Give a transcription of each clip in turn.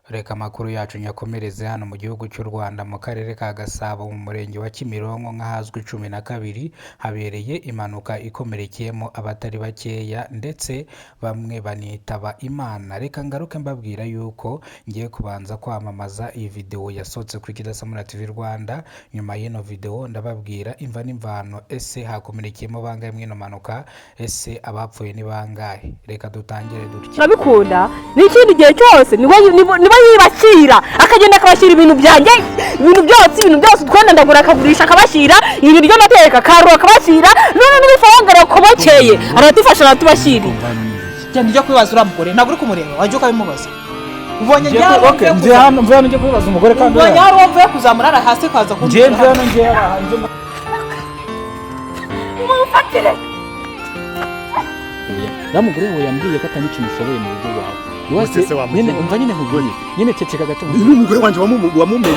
Reka amakuru yacu nyakomereze hano mu gihugu cy'u Rwanda mu karere ka Gasabo mu murenge wa Kimironko nk'ahazwi 12 habereye impanuka ikomerekeyemo abatari bakeya ndetse bamwe banitaba Imana. Reka ngaruke mbabwira yuko ngiye kubanza kwamamaza iyi video yasohotse kuri Kidasamura TV Rwanda. Nyuma y'ino video ndababwira imva n'imvano, ese hakomerekeyemo bangahe mw'ino mpanuka, ese abapfuye ni bangahe. Reka dutangire dutya. Nabikunda n'ikindi gihe cyose niba yibakira akagenda akabashyira ibintu byanjye, ibintu byose twenda ndagura akagurisha akabashyira ibiryo nateka karo akabashyira none n'ibifangara kubakeye aratufasha aratubashyira. Cyane njya kwibaza uramugore ntabwo uri kumureba wajye ukabimubaza. Ubonye njya okay nje hano njye kwibaza umugore kandi ubonye hari uwo mvuye kuzamurara hasi kaza kunjye nje hanze mufatire. Namugore we yambwiye ko atanye ikintu ushoboye mu rugo wawe. Nyine umva nyine nkubwiye nyine ceceka gato umugore wanje wamumenye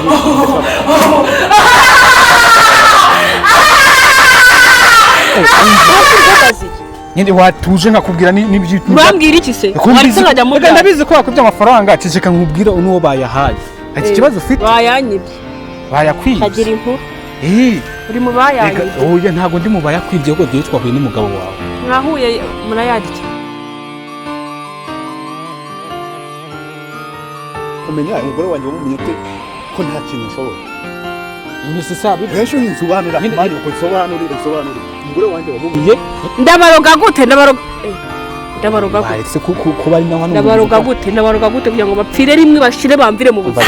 nyine watuje nkakubwira n'ibyo urambwira iki se ariko nkajya mu Reka ndabizi ko wakubye amafaranga ceceka nkubwira uwo bayahaye. Ati ikibazo ufite bayanyibye bayakwiye kagira inkuru uri mu bayanyibye. Oya ntabwo ndi mu bayakwibye ahubwo gihe twahuye n'umugabo wawe mwahuye murayarya. umenya umugore wanje wamumenye ko nta kintu ushoboye. Ni sisabi Besho nsobanura mari uko sobanurira umugore wanje wamumenye ndabaroga gute ndabaroga gute ese kuba ari naho ndabaroga gute kugira ngo bapfire rimwe bashire bamvire mu buzima.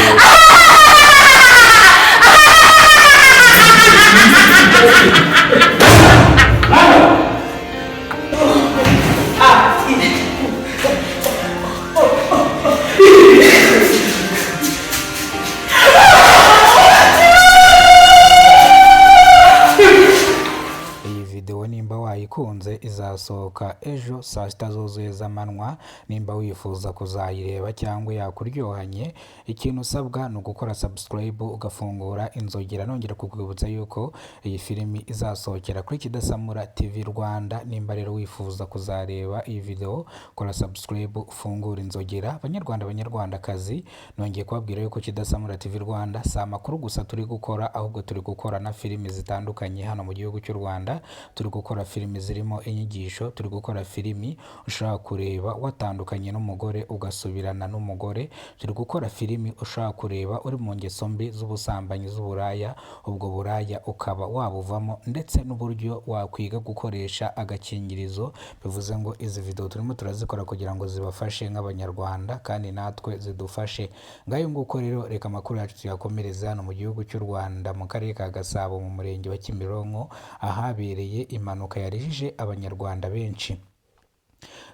Nimba wayikunze izasohoka ejo saa 6 zuzuye z'amanywa. Nimba wifuza kuzayireba cyangwa yakuryohanye, ikintu usabwa ni ugukora subscribe ugafungura inzogera. Nongera kukwibutsa yuko iyi filimi izasohokera kuri Kidasamura TV Rwanda. Nimba rero wifuza kuzareba iyi video, kora subscribe ufungura inzogera. Banyarwandakazi, nongeye kubabwira yuko Kidasamura TV Rwanda si amakuru gusa turi gukora, ahubwo turi gukora na filimi zitandukanye hano mu gihugu cy'u Rwanda. Turi gukora filimi zirimo inyigisho, turi gukora filimi ushaka kureba watandukanye n'umugore ugasubirana n'umugore, turi gukora filimi ushaka kureba uri mu ngeso mbi z'ubusambanyi z'uburaya, ubwo buraya ukaba wabuvamo, ndetse n'uburyo wakwiga gukoresha agakingirizo. Bivuze ngo izi video turimo turazikora kugira ngo zibafashe nk'abanyarwanda kandi natwe zidufashe. Ngayo nguko rero reka amakuru yacu tuyakomereza hano mu gihugu cy'u Rwanda mu karere ka Gasabo mu murenge wa Kimironko ahabereye impanuka yarijije abanyarwanda benshi.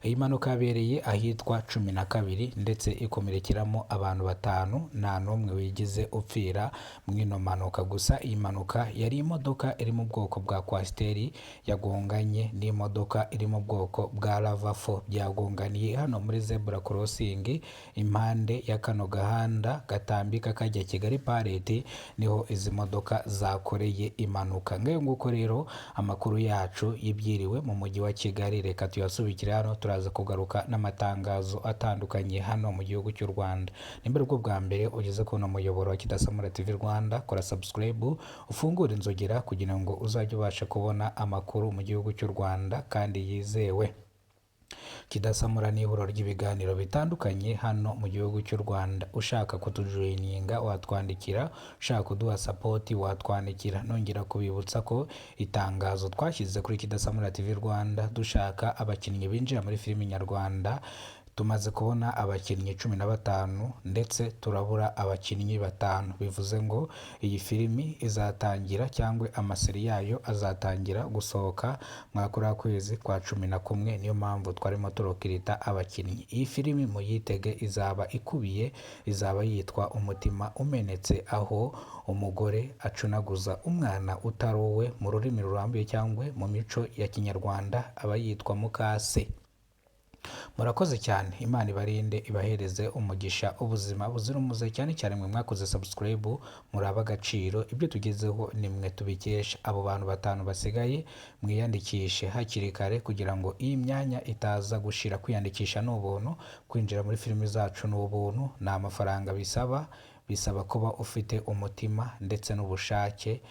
Iyi mpanuka yabereye ahitwa 12 ndetse ikomerekeramo abantu 5, nta n'umwe wigize upfira mw'ino mpanuka. Gusa iyi mpanuka yari imodoka iri mu bwoko bwa Coaster yagonganye n'imodoka iri mu bwoko bwa Rava4, byagonganiye hano muri zebra crossing impande ya kano gahanda gatambika kajya Kigali Parade, niho izi modoka zakoreye impanuka. Ngayo nguko rero amakuru yacu yibyiriwe mu mujyi wa Kigali. Reka tuyasubikire hano turaza kugaruka n'amatangazo atandukanye hano mu gihugu cy'u Rwanda. Nimba bwo bwa mbere ugeze ku muyoboro wa Kidasamura TV Rwanda, kora subscribe ufungure inzogera kugira ngo uzajye ubasha kubona amakuru mu gihugu cy'u Rwanda kandi yizewe. Kidasamura ni ihuriro ry'ibiganiro bitandukanye hano mu gihugu cy'u Rwanda. Ushaka kutujoininga watwandikira, ushaka kuduha support watwandikira. Nongera kubibutsa ko itangazo twashyize kuri Kidasamura TV Rwanda dushaka abakinnyi binjira muri filimi nyarwanda, tumaze kubona abakinnyi 15 ndetse turabura abakinnyi 5. Bivuze ngo iyi filimi izatangira cyangwa amaseri yayo azatangira gusohoka mwakora kwezi kwa 11. Niyo mpamvu twarimo turokirita abakinnyi. Iyi filimi muyitege izaba yitwa Umutima Umenetse, aho umugore acunaguza umwana utarowe mu rurimi rurambuye cyangwa mu mico ya Kinyarwanda aba yitwa mukase. murakoze cyane, Imana ibarinde ibahereze umugisha, ubuzima buzira umuze, cyane cyane mwe mwakoze subscribe muraba agaciro, ibyo tugezeho ni mwe tubikesha. Abo bantu 5 basigaye mwiyandikishe hakiri kare kugira ngo iyi myanya itaza gushira. Kwiyandikisha ni ubuntu, kwinjira muri filimi zacu ni ubuntu, nta mafaranga bisaba kuba ufite umutima ndetse n'ubushake